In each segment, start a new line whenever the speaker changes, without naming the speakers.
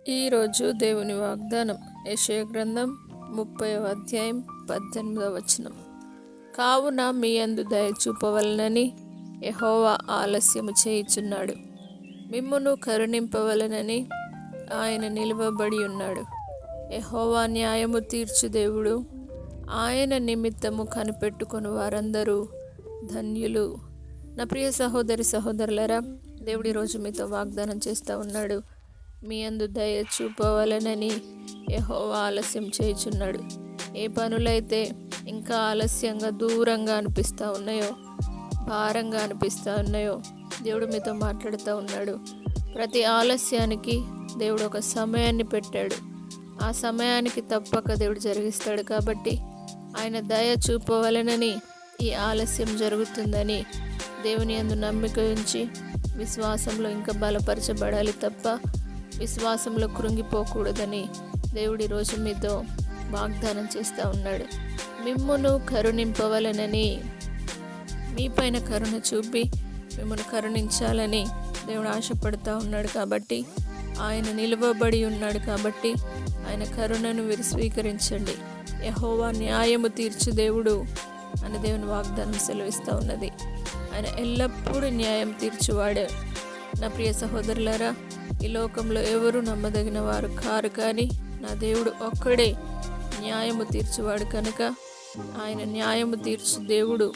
ఈరోజు దేవుని వాగ్దానం యెషయా గ్రంథం 30వ అధ్యాయం 18వ వచనం. కావున మీ యందు దయ చూపవలనని యెహోవా ఆలస్యము చేయుచున్నాడు, మిమ్మును కరుణింపవలనని ఆయన నిలువబడి ఉన్నాడు. యెహోవా న్యాయము తీర్చు దేవుడు, ఆయన నిమిత్తము కనిపెట్టుకొని వారందరూ ధన్యులు. నా ప్రియ సహోదరి సహోదరులరా, దేవుడి రోజు మీతో వాగ్దానం చేస్తూ ఉన్నాడు. మీ యందు దయ చూపవలనని యెహోవా ఆలస్యం చేయుచున్నాడు. ఏ పనులైతే ఇంకా ఆలస్యంగా దూరంగా అనిపిస్తూ ఉన్నాయో, భారంగా అనిపిస్తూ ఉన్నాయో, దేవుడు మీతో మాట్లాడుతూ ఉన్నాడు. ప్రతి ఆలస్యానికి దేవుడు ఒక సమయాన్ని పెట్టాడు. ఆ సమయానికి తప్పక దేవుడు జరిగిస్తాడు. కాబట్టి ఆయన దయ చూపవలనని ఈ ఆలస్యం జరుగుతుందని దేవుని యందు నమ్మిక ఉంచి విశ్వాసంలో ఇంకా బలపరచబడాలి తప్ప విశ్వాసంలో కృంగిపోకూడదని దేవుడి రోజు మీతో వాగ్దానం చేస్తూ ఉన్నాడు. మిమ్మును కరుణింపవలనని, మీపైన కరుణ చూపి మిమ్మల్ని కరుణించాలని దేవుడు ఆశపడుతూ ఉన్నాడు. కాబట్టి ఆయన నిలువబడి ఉన్నాడు. కాబట్టి ఆయన కరుణను మీరు స్వీకరించండి. యెహోవా న్యాయము తీర్చు దేవుడు అని దేవుని వాగ్దానం సెలవిస్తూ ఉన్నది. ఆయన ఎల్లప్పుడూ న్యాయం తీర్చువాడే. నా ప్రియ సహోదరులారా, ఈ లోకంలో ఎవరు నమ్మదగిన వారు కారు, కానీ నా దేవుడు ఒక్కడే న్యాయము తీర్చువాడు కనుక ఆయన న్యాయము తీర్చు దేవుడు.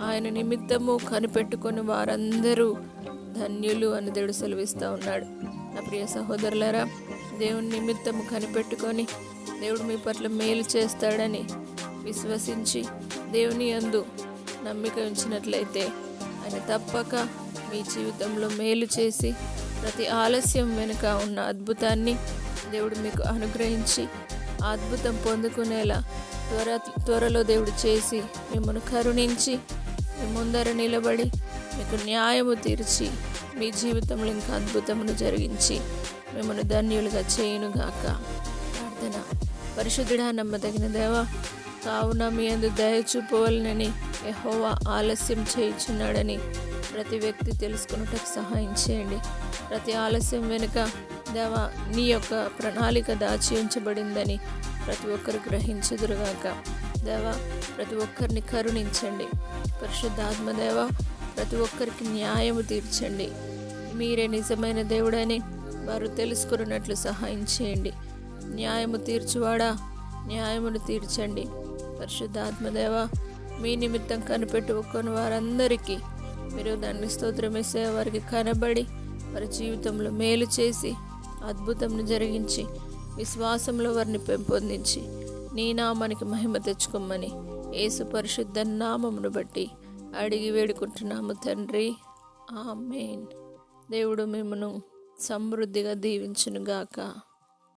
ఆయన నిమిత్తము కనిపెట్టుకొని వారందరూ ధన్యులు అని దేవుడు సెలవిస్తూ ఉన్నాడు. నా ప్రియ సహోదరులారా, దేవుని నిమిత్తము కనిపెట్టుకొని దేవుడు మీ పట్ల మేలు చేస్తాడని విశ్వసించి దేవుని యందు నమ్మిక ఉంచినట్లయితే ఆయన తప్పక మీ జీవితంలో మేలు చేసి ప్రతి ఆలస్యం వెనుక ఉన్న అద్భుతాన్ని దేవుడు మీకు అనుగ్రహించి ఆ అద్భుతం పొందుకునేలా త్వరలో దేవుడు చేసి మిమ్మల్ని కరుణించి మీ ముందర నిలబడి మీకు న్యాయము తీర్చి మీ జీవితంలో ఇంకా అద్భుతమును జరిగించి మిమ్మల్ని ధన్యులుగా చేయునుగాక. ప్రార్థన. పరిశుద్ధుడా, నమ్మదగిన దేవా, కావున మీ యందు దయ చూపవలనని యెహోవా ఆలస్యం చేయుచున్నాడని ప్రతి వ్యక్తి తెలుసుకున్నట్టుకు సహాయం చేయండి. ప్రతి ఆలస్యం వెనుక దేవా నీ యొక్క ప్రణాళిక దాచి ఉంచబడిందని ప్రతి ఒక్కరు గ్రహించుదురుగాక. దేవా, ప్రతి ఒక్కరిని కరుణించండి. పరిశుద్ధాత్మ దేవా, ప్రతి ఒక్కరికి న్యాయము తీర్చండి. మీరే నిజమైన దేవుడని వారు తెలుసుకున్నట్లు సహాయం చేయండి. న్యాయము తీర్చువాడా, న్యాయమును తీర్చండి. పరిశుద్ధాత్మదేవా, మీ నిమిత్తం కనిపెట్టుకొని వారందరికీ మీరు దాన్ని స్తోత్రం వేసే వారికి కనబడి వారి జీవితంలో మేలు చేసి అద్భుతంను జరిగించి విశ్వాసంలో వారిని పెంపొందించి నీ నామానికి మహిమ తెచ్చుకోమని యేసు పరిశుద్ధ నామమును బట్టి అడిగి వేడుకుంటున్నాము తండ్రి. ఆమేన్. దేవుడు మిమ్మను సమృద్ధిగా దీవించునుగాక.